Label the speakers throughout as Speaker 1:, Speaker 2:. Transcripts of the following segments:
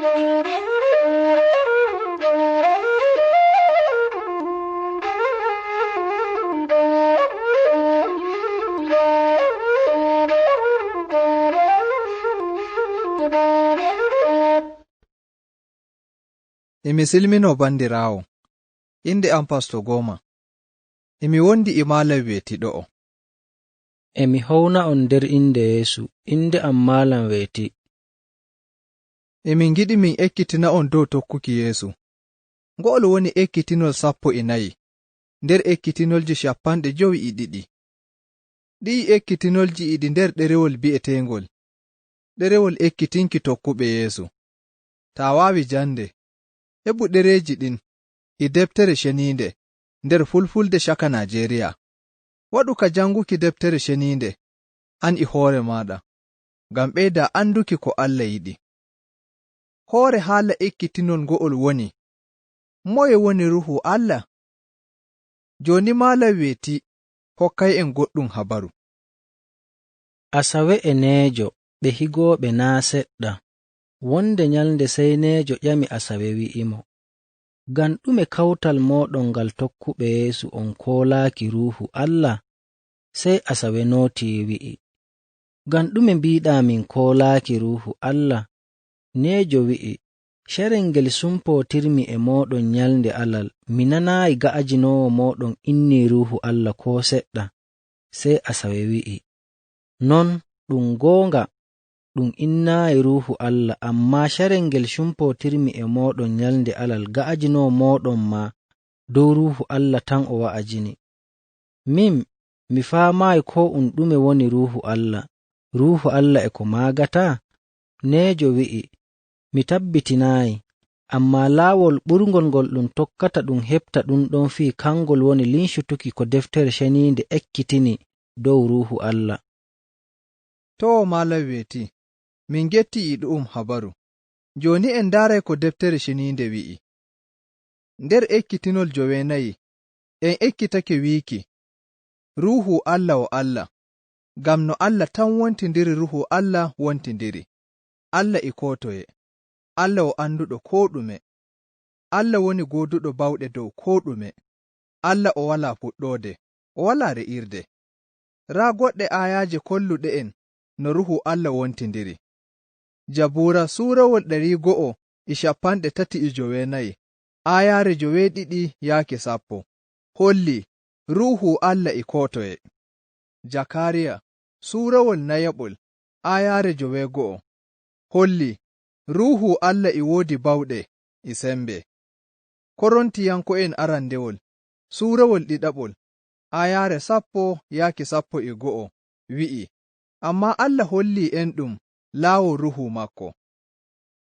Speaker 1: Emi silmino bandirawo, inde am Pasto Goma. Emi wondi e malam wetiɗo'o.
Speaker 2: Emi howna on nder inde Yeesu, inde am malam weti.
Speaker 1: Emin giɗi min ekkitina on dow tokkuki Yeesu. Ngo'ol woni ekkitinol 14 nder ekkitinolji 52. Ɗi ekkitinolji iɗi nder ɗerewol bi'etengol ɗerewol ekkitinki tokkuɓe Yeesu. Ta wawi jande, heɓu ɗereji ɗin e deftere sheninde nder fulfulde shaka Najeriya. Waɗu ka janguki deftere sheninde an e hoore maɗa, ngam ɓeyda anduki ko Allah yiɗi. Hoore haala ekkitinol ngo'ol woni: Moye woni Ruuhu Allah? Joni malam weti hokkay en goɗɗum habaru.
Speaker 2: Asawe e neejo ɓe higooɓe naa seɗɗa. Wonde nyalnde sey neejo ƴami Asawe wi'imo, ngam ɗume kawtal moɗon ngal tokkuɓe Yeesu on koolaaki Ruuhu Allah? Sey Asawe nooti wi'i, ngam ɗume mbiɗa min koolaaki Ruuhu Allah? Neejo wi'i, sharel ngel sumpotirmi e moɗon nyalnde Alal, mi nanaayi ga'ajinowo moɗon inni Ruuhu Allah ko seɗɗa. Sey Asawe wi'i, non ɗum goonga, ɗum innaayi Ruuhu Allah, ammaa sharel ngel sumpotirmi e moɗon nyalnde Alal ga'ajinowo moɗon ma dow Ruuhu Allah tan o wa'ajini. Min mi faamaayi ko ɗume woni Ruuhu Allah. Ruuhu Allah e ko maagata? Neejo wi'i, mi tabbitinaayi, ammaa laawol ɓurngol ngol ɗum tokkata ɗum heɓta ɗum ɗon fii kangol woni linshutuki ko deftere ceniinde ekkitini dow Ruuhu Allah.
Speaker 1: To malam weti, min getti e ɗu'um habaru. Joni en ndaray ko deftere sheninde wi'i. Nder ekkitinol 9 en ekkitake wiiki Ruuhu Allah o Allah, ngam no Allah tan wontindiri Ruuhu Allah wontindiri. Allah e kotoye, Allah o anduɗo ko ɗume, Allah woni goduɗo bawɗe dow ko ɗume, Allah o wala fuɗɗode, o wala re'irde. Raa goɗɗe ayaje kolluɗe en no Ruuhu Allah wontindiri. Jabura suurawol 139 ayaare 9 yaake 10 holli Ruuhu Allah e kotoye. Jakariya suurawol 4 ayaare 9 holli Ruuhu Allah e woodi bawɗe e sembe. Korontiyanko'en arandewol suurawol 2 ayaare 10 yaake 11 wi'i, amma Allah holli en ɗum laawol Ruuhu makko.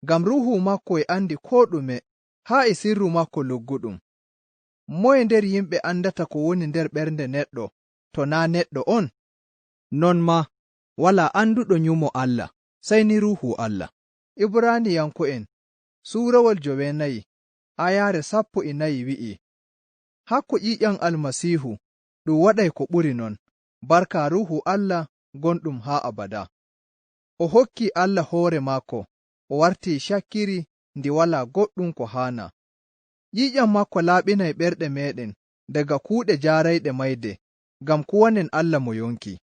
Speaker 1: Ngam Ruuhu makko e andi ko ɗume haa e sirru makko lugguɗum. Moye nder yimɓe andata ko woni nder ɓernde neɗɗo to naa neɗɗo on? Non ma wala anduɗo nyumo Allah sey ni Ruuhu Allah. Ibraniyanko'en suurawol 9 ayaare 14 wi'i, hakko ƴiƴam Almasiihu ɗum waɗay ko ɓuri non, barka Ruuhu Allah gonɗum haa abada. O hokki Allah hoore makko, o warti shakkiri ndi wala goɗɗum ko haana. Ƴiƴam makko laaɓinay ɓerɗe meɗen daga kuuɗe jaarayɗe mayde, ngam kuwanen Allah mo yonki.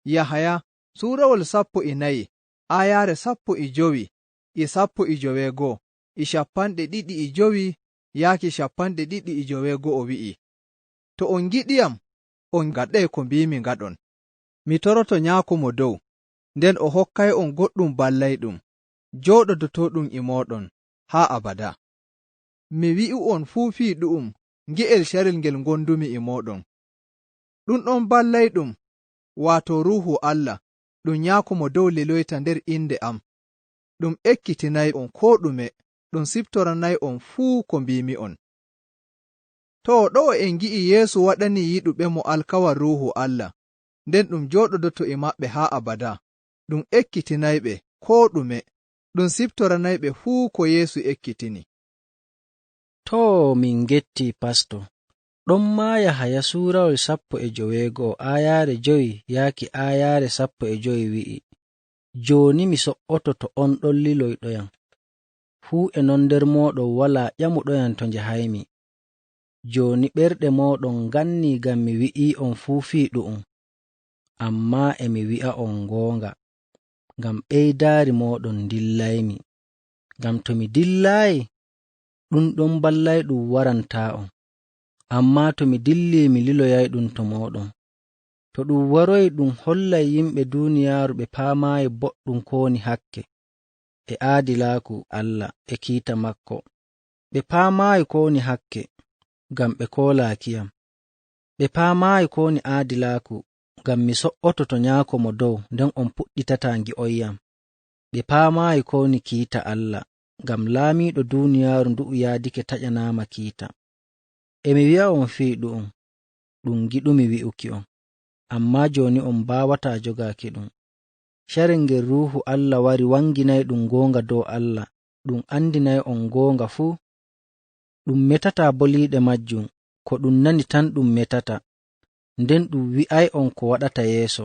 Speaker 1: Yahaya suurawol 14 ayaare 15 e 15 e 25 yaaki 25 wi'i, to on giɗiyam on gaɗɗay ko mbimi ngaɗon. Mi toroto nyaako mo dow, nden o hokkay on goɗɗum ballayɗum, jooɗodotoɗum e moɗon haa abada. Mi wi'u on fuu fii ɗu'um nge'el sharel ngel gondumi e moɗon. Ɗum ɗon ballayɗum, waato Ruuhu Allah, ɗum nyaako mo dow liloyta nder inde am. Ɗum ekkitinay on ko ɗume, ɗum siftoranay on fuu ko mbimi on. To ɗo en gi'i Yeesu waɗani yiɗuɓe mo alkawal Ruuhu Allah, nden ɗum jooɗodoto e maɓɓe haa abada. Ɗum ekkitinayɓe ko ɗume, ɗum siftoranayɓe fuu ko Yeesu ekkitini.
Speaker 2: To min getti Pasto, ɗon ma Yahaya suurawol 15 ayaare 5 yaaki ayaare 15 wi'i, joni mi so'oto to on ɗon liloyɗoyam. fuu e non nder moɗon walaa ƴamuɗoyam to njahaymi. Jooni ɓerɗe moɗon ganni ngam mi wi'i'on fuu fii ɗu'um, ammaa e mi wi'a'on goonga, ngam ɓeydaari moɗon dillaymi. Ngam to mi dillaayi, ɗum ɗon ballayɗum waranta'on, ammaa to mi dillii mi liloyayɗum to moɗon. To ɗum waroyi ɗum hollay yimɓe duuniyaaru ɓe paamaayi boɗɗum ko woni hakke e aadilaaku Allah e kiita makko. Ɓe paamaayi ko woni hakke, ngam ɓe koolaakiyam. Ɓe paamaayi ko woni aadilaaku, ngam mi so'oto to nyaako mo dow nden on puɗɗitataa ngi'oyyam. Ɓe paamaayi ko woni kiita Allah, ngam laamiiɗo duuniyaaru ndu'u yaadike taƴanaama kiita. E mi wi'a'on fii ɗu'um, ɗum giɗumi wi'uki on, ammaa jooni on mbaawataa jogaaki ɗum. Carel ngel Ruuhu Allah wari wanginayɗum goonga dow Allah, ɗum andinay on goonga fuu. Ɗum metataa boliiɗe majjum, ko ɗum nani tan ɗum metata, nden ɗum wi'ay'on ko waɗata yeeso.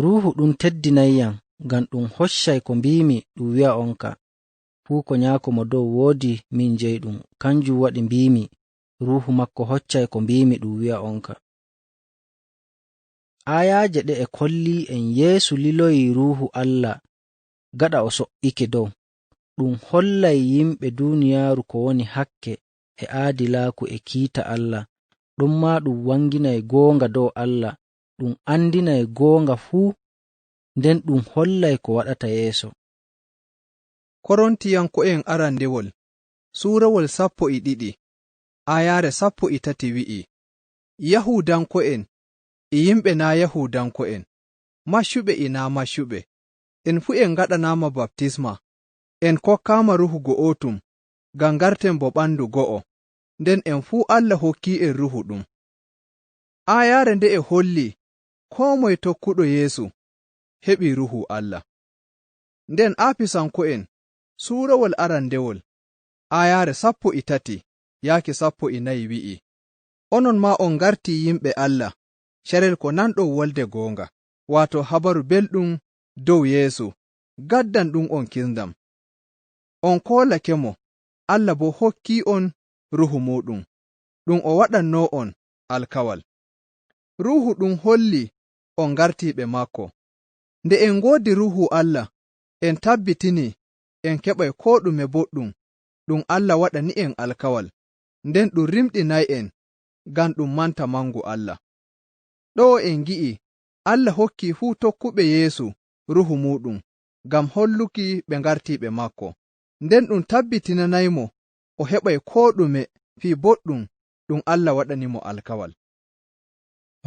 Speaker 2: Ruuhu ɗum teddinayyam, ngam ɗum hoccay ko mbiimi ɗum wi'a'onka. Fuu ko nyaako mo dow woodi min jeyɗum, kanjum waɗi mbiimi Ruuhu makko hoccay ko mbiimi ɗum wi'a'onka. Ayaaje ɗe e kollii en Yeesu liloyi Ruuhu Allah gaɗa o so'ike dow. Ɗum hollay yimɓe duuniyaaru ko woni hakke e aadilaaku e kiita Allah, ɗum maa ɗum wanginay goonga dow Allah, ɗum andinay goonga fuu, nden ɗum hollay ko waɗata yeeso.
Speaker 1: Korontiyanko'en arandewol suurawol 12 ayaare 13 wi'i, Yahuudanko'en e yimɓe naa Yahuudanko'en, maccuɓe e naa maccuɓe, en fuu en ngaɗanaama baptisma, en kokkaama Ruuhu go'otum, ngam ngarten bo ɓandu go'o, nden en fuu Allah hokki en Ruuhu ɗum. Ayaare nde e holli koo moye tokkuɗo Yeesu heɓi Ruuhu Allah. Nden Afisanko'en suurawol arandewol ayaare 13 yaaki 14 wi'i, onon ma on ngarti yimɓe Allah, carel ko nanɗon wolde goonga, waato habaru belɗum dow Yeesu, gaddan ɗum on kisndam. On koolake mo, Allah bo hokki on Ruuhu muɗum, ɗum o waɗanno on alkawal. Ruuhu ɗum holli on ngartiɓe makko. Nde en ngoodi Ruuhu Allah, en tabbitini en keɓay ko ɗume boɗɗum ɗum Allah waɗani en alkawal, nden ɗum rimɗinay en ngam ɗum manta mangu Allah. Ɗo en gi'i Allah hokki fuu tokkuɓe Yeesu Ruuhu muɗum ngam holluki ɓe ngartiɓe makko, nden ɗum tabbitinanaymo o heɓay ko ɗume fii boɗɗum ɗum Allah waɗanimo alkawal.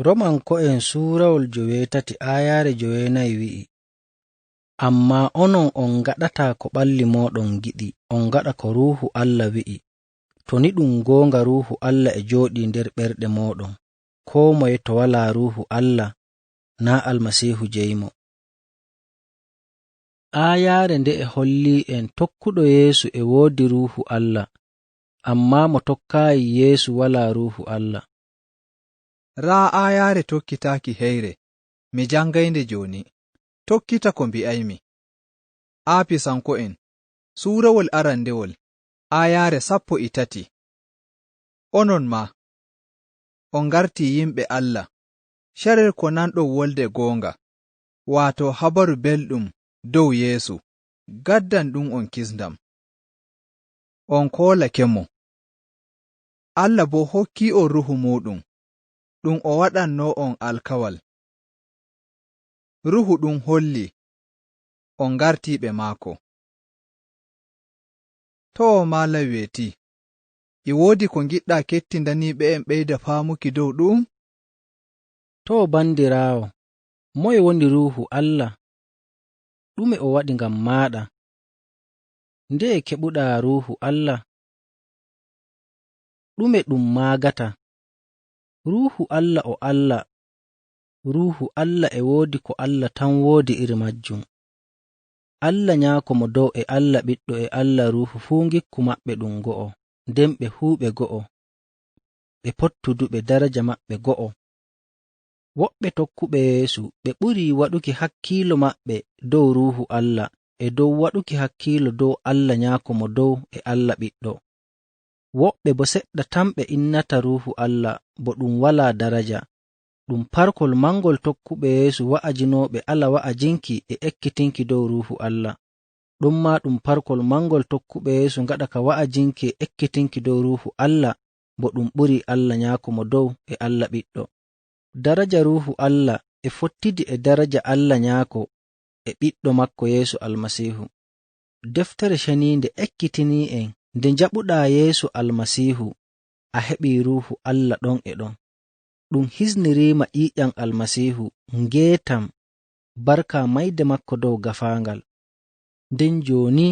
Speaker 2: Romanko'en suurawol 8 ayaare 9 wi'i, ammaa onon on ngaɗataa ko ɓalli mooɗon giɗi, on ngaɗa ko Ruuhu Allah wi'i. To ni ɗum goonga Ruuhu Allah e jooɗii nder ɓerɗe mooɗon, koo moye to walaa Ruuhu Allah naa Almasiihu jeymo. Aayaare nde e hollii en tokkuɗo Yeesu e woodi Ruuhu Allah, ammaa mo tokkaayi Yeesu walaa Ruuhu Allah.
Speaker 1: Raa ayaare tokkitaaki heyre, mi jangaynde jooni, tokkita ko mbi'aymi. Aafisanko'en suurawol arandewol ayaare 13. Onon ma on ngarti yimɓe Allah, carel ko nanɗon wolde goonga, waato habaru belɗum dow Yeesu, gaddan ɗum on kisndam. On koolake mo, Allah bo hokki on Ruuhu muɗum, ɗum o waɗanno on alkawal. Ruuhu ɗum holli on ngartiɓe maako. To malam weeti, e woodi ko giɗɗa kettindaniɓe en ɓeyda faamuki dow ɗum?
Speaker 2: To bandiraawo, moye woni Ruuhu Allah? Ɗume o waɗi ngam maaɗa? Nde keɓuɗaa Ruuhu Allah? Ɗume ɗum maagata? Ruuhu Allah o Allah. Ruuhu Allah e woodi ko Allah tan woodi iri majjum. Allah nyaako mo dow e Allah ɓiɗɗo e Allah Ruuhu fuu ngikku maɓɓe ɗum go'o, nden ɓe huuɓe go'o, ɓe pottuduɓe daraja maɓɓe go'o. Woɓɓe tokkuɓe Yeesu ɓe ɓurii waɗuki hakkiilo maɓɓe dow Ruuhu Allah e dow waɗuki hakkiilo dow Allah Nyaako mo dow e Allah Ɓiɗɗo. Woɓɓe bo seɗɗa tan ɓe innata Ruuhu Allah bo ɗum walaa daraja, ɗum parkol mangol tokkuɓe Yeesu wa'ajinooɓe ala wa'ajinki e ekkitinki dow Ruuhu Allah. Ɗum ma ɗum parkol mangol tokkuɓe Yeesu ngaɗa ka wa'ajinki e ekkitinki dow Ruuhu Allah bo ɗum ɓuri Allah Nyaako mo dow e Allah Ɓiɗɗo. Daraja Ruuhu Allah e fottidi e daraja Allah Nyaako e Ɓiɗɗo makko Yeesu Almasiihu. Deftere Ceniinde ekkitinii en nde jaɓuɗaa Yeesu Almasiihu a heɓii Ruuhu Allah ɗon e ɗon. Ɗum hisniriima ƴiiƴam Almasiihu ngeetam barka mayde makko dow gafaangal. Nden jooni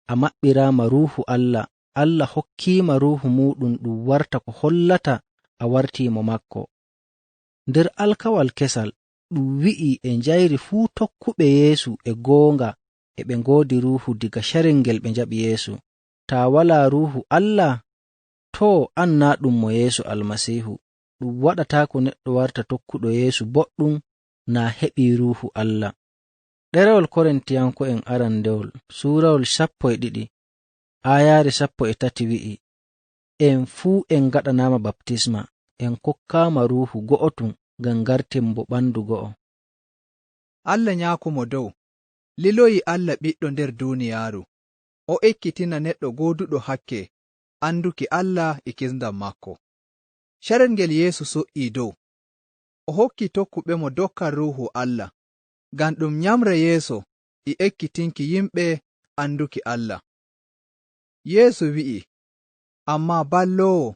Speaker 2: a maɓɓiraama Ruuhu Allah, Allah hokkiima Ruuhu muɗum ɗum warta ko hollata a wartiimo makko. Nder alkawal kesal ɗum wi'i e njayri fuu tokkuɓe Yeesu e goonga e ɓe ngoodi Ruuhu diga carel ngel ɓe njaɓi Yeesu. Taa walaa Ruuhu Allah, too an naa ɗum mo Yeesu Almasiihu. Ɗum waɗataako neɗɗo warta tokkuɗo Yeesu boɗɗum naa heɓii Ruuhu Allah. Ɗerewol Korintiyanko'en arandewol suurawol 12 aayaare 13 wi'i, en fuu en ngaɗanaama baptisma, en kokkaama Ruuhu go'otum ngam ngarten bo ɓandu go'o.
Speaker 1: Allah Nyaako mo dow liloyi Allah Ɓiɗɗo nder duuniyaaru, o ekkitina neɗɗo gooduɗo hakke anduki Allah e kisndam makko. Carel ngel Yeesu so'ii dow, o hokki tokkuɓe mo dokkal Ruuhu Allah, ngam ɗum nyamra yeeso e ekkitinki yimɓe anduki Allah. Yeesu wi'i, ammaa balloowo,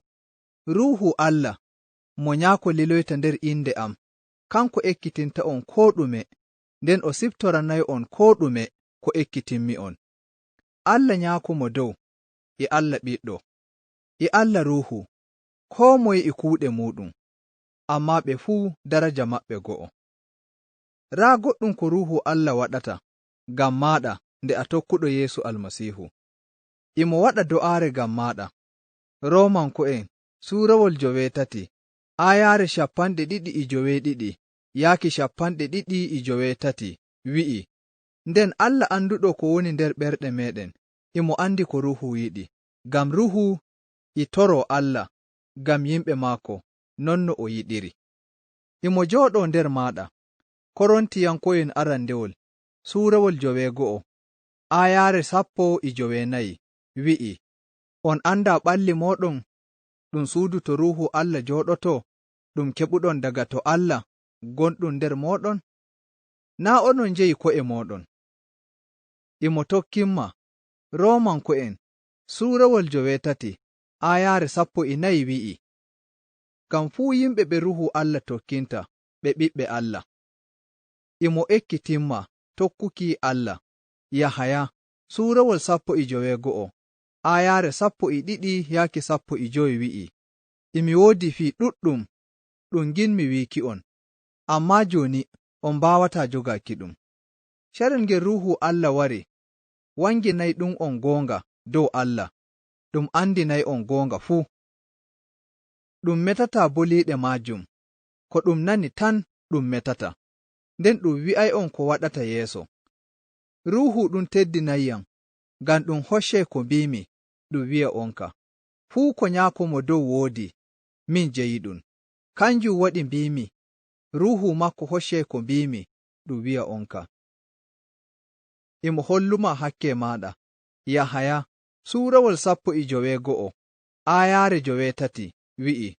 Speaker 1: Ruuhu Allah, mo Nyaako liloyta nder inde am, kanko ekkitinta on koo ɗume, nden o siftoranayi on koo ɗume ko ekkitinmi on. Allah Nyaako mo dow e Allah Ɓiɗɗo e Allah Ruuhu, koo moye e kuuɗe muɗum, ammaa ɓe fuu daraja maɓɓe go'o. Raa goɗɗum ko Ruuhu Allah waɗata ngam maaɗa nde a tokkuɗo Yeesu Almasiihu. Imo waɗa do'aare ngam maaɗa. Roomanko'en suurawol 13 aayaare 22 yaaki 23 wi'i, nden Allah anduɗo ko woni nder ɓerɗe meɗen, imo andi ko Ruuhu yiɗi, ngam Ruuhu e toroo Allah ngam yimɓe maako non no o yiɗiri. Imo jooɗoo nder maaɗa. Korintiyanko'en arandewol suurawol 9 aayaare 14 wi'i, on anda ɓalli moɗon ɗum suudu to Ruuhu Allah jooɗoto, ɗum keɓuɗon daga to Allah gonɗum nder moɗon? Naa onon njeyi ko'e moɗon. Imo tokkimma. Roomanko'en suurawol 13 aayaare 14 wi'i, ngam fuu yimɓe ɓe Ruuhu Allah tokkinta ɓe ɓiɓɓe Allah. Imo ekkitimma tokkuki Allah. Yahaya suurawol 19 aayaare 12 yaaki 15 wi'i, imi woodi fii ɗuɗɗum ɗum ginmi wiiki on, ammaa jooni on mbaawataa jogaaki ɗum. Carel ngel Ruuhu Allah wari, wanginayi ɗum on goonga dow Allah, ɗum andinayi on goonga fuu. Ɗum metataa boliiɗe maajum, ko ɗum nani tan ɗum metata, nden ɗum wi'ay on ko waɗata yeeso. Ruuhu ɗum teddinayiyam, ngam ɗum hoccay ko mbimi ɗum wi'a onka. Fuu ko Nyaako mo dow woodi, min jeyi ɗum. Kanjum waɗi mbimi, Ruuhu makko hoccay ko mbimi ɗum wi'a onka. Imo holluma hakke maaɗa. Yahaya suurawol 19 aayaare 3 wi'i,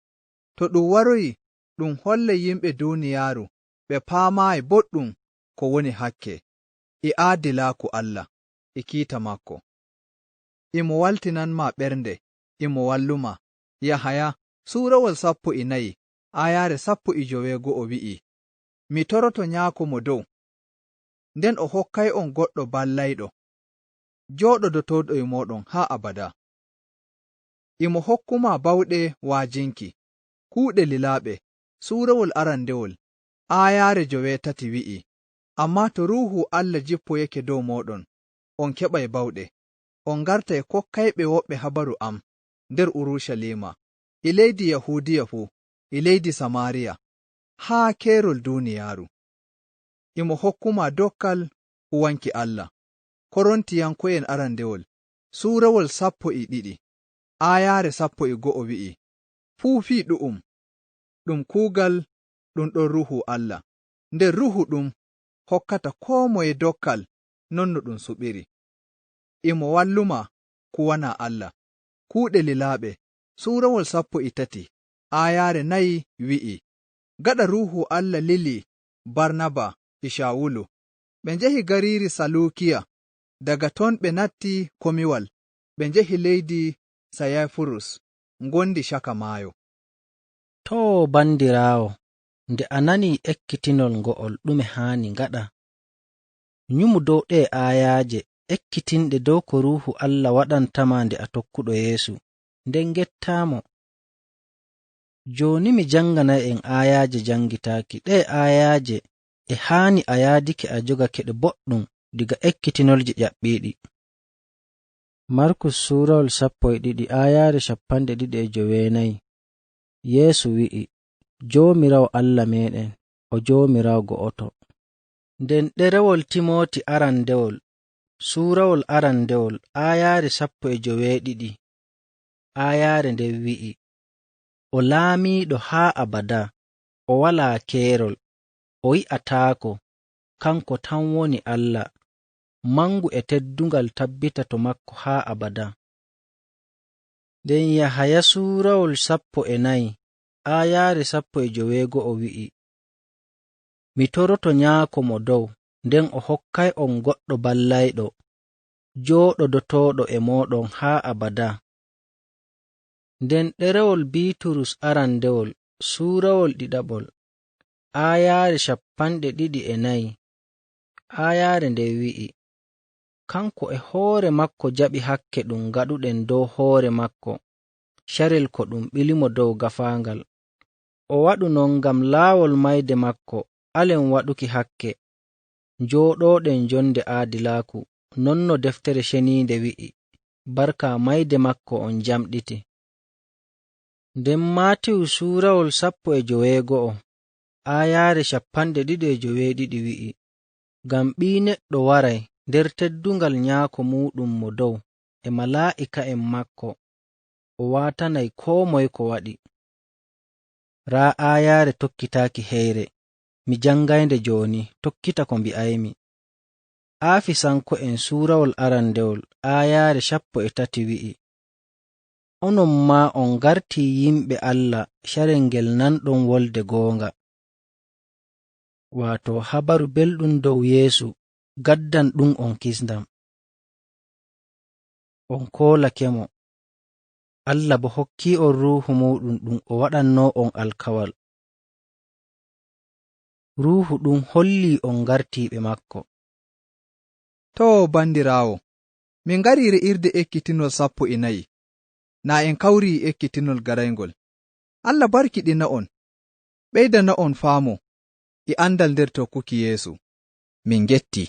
Speaker 1: to ɗum waroyi ɗum holle yimɓe duuniyaaru ɓe paamaayi boɗɗum ko woni hakke e aadilaaku Allah e kiita makko. Imo waltinanma ɓernde, imo walluma. Yahaya suurawol 14 aayaare 19 wi'i, mi toroto Nyaako mo dow, nden o hokkay on goɗɗo ballayɗo, jooɗodotoɗo e moɗon haa abada. Imo hokkuma bawɗe waajinki, kuuɗe lilaaɓe. Suurawol arandewol aayaare 3 wi'i, ammaa to Ruuhu Allah jippoyake dow moɗon, on keɓay bawɗe, on ngartay kokkayɓe woɓɓe habaru am nder Urushalima, e leydi Yahudiya fuu, e leydi Samaariya, haa keerol duuniyaaru. Imo hokkuma dokkal huwanki Allah. Korontiyanko'en arandewol suurawol 12 aayaare 11 wi'i fuu fii ɗum kuugal ɗum ɗon Ruuhu Allah, nder Ruuhu ɗum hokkata koo moye dokkal non no ɗum suɓiri. Imo walluma kuwana Allah. Kuuɗe lilaaɓe suurawol 13 aayaare 4 wi'i gaɗa Ruuhu Allah lili Barnaba e Shawulu ɓe njehi gariiri Salukiya, daga ton ɓe natti komiwal ɓe njehi leydi Sayafurus ngondi caka maayo.
Speaker 2: To bandiraawo, nde a nani ekkitinol ngo'ol ɗume haani ngaɗa. Nyumu dow ɗe aayaaje ekkitinɗe dow ko Ruuhu Allah waɗantama nde a tokkuɗo Yeesu, nden gettaamo. Jooni mi janganayi en aayaaje jangitaaki. Ɗe aayaaje e haani a yaadike a jogake ɗe boɗɗum diga ekkitinolji ƴaɓɓiiɗi. Markus suurawol 12 aayaare 29. Yeesu wi'i, Joomiraawo Allah meɗen o Joomiraawo go'oto. Nden ɗerewol Timooti arandewol suurawol arandewol aayaare 12 aayaare nden wi'i, o laamiiɗo haa abada, o walaa keerol, o yi'ataako, kanko tan woni Allah, mangu e teddungal tabbita to makko haa abada. Nden Yahaya suurawol 14 aayaare 19 wi'i, mi toroto nyaako mo dow, nden o hokkay on goɗɗo ballayɗo, jooɗodotooɗo e mooɗon haa abada. Nden ɗerewol Biiturus arandewol suurawol 2 aayaare 24 aayaare nde wi'i, kanko e hoore makko jaɓi hakke ɗum gaɗuɗen dow hoore makko, carel ko ɗum ɓilimo dow gafaangal. O waɗu non ngam laawol mayde makko alen waɗuki hakke, njooɗooɗen jonde aadilaaku, non no deftere ceniinde wi'i, barka mayde makko on jamɗiti. Nden Maatiyu suurawol 19 aayaare 22 wi'i, ngam Ɓii Neɗɗo waray nder teddungal nyaako muɗum mo dow e malaa'ika'en makko, o waatanay koo moye ko waɗi. Raa aayaare tokkitaaki heyre, mi jangaynde jooni, tokkita ko mbi'aymi. Aafisanko'en suurawol arandewol aayaare 13 wi'i, onon maa on ngartii yimɓe Allah carel ngel nanɗon wolde goonga, waato habaru belɗum dow Yeesu gaddan ɗum on kisndam. On koolake mo, Allah bo hokkii on Ruuhu muɗum ɗum o waɗannoo on alkawal. Ruuhu ɗum hollii on ngartiiɓe makko.
Speaker 1: To bandiraawo, min ngari re'irde ekkitinol 14 na en kawri ekkitinol garayngol. Allah barkiɗina on, ɓeydana on faamo e andal nder tokkuki Yeesu. Min getti.